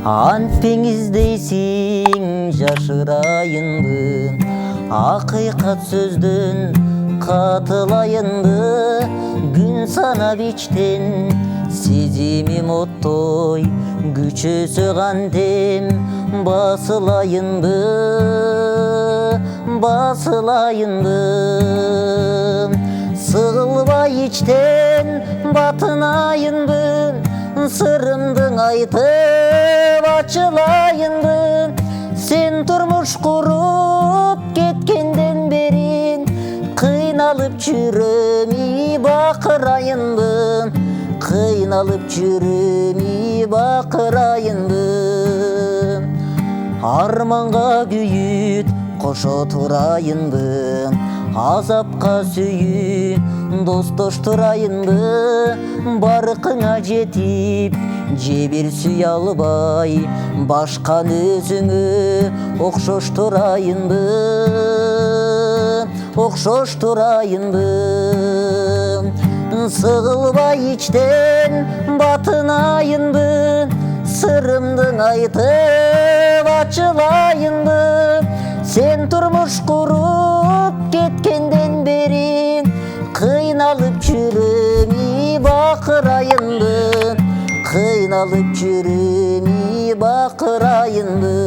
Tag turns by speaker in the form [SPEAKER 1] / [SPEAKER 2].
[SPEAKER 1] Antpеңиз дейсиң жашырайынбы, акыйкат сөздөн катылайынбы, күн санап ичтен сезимим оттой, күчөсө кантем басылайынбы, сыгылбай ичтен батынайынбы, сырымдың айтып ачылайынбы. Сен турмуш куруп кеткенден бери кыйналып жүрөм, бакырайынбы, кыйналып жүрөм, бакырайынбы. Арманга күйүт кошо турайынбы, азапка сүйүү достоштурайынбы. Баркыңа жетип же бир сүйө албай, башканы өзүңө окшоштурайынбы. Сыгылбай ичтен батынайынбы, сырымдың айтып ачылайынбы. Сен турмуш куруп кеткенден бери кыйналып жүрөм, бакырайынбы, кыйналып жүрөм, бакырайынбы.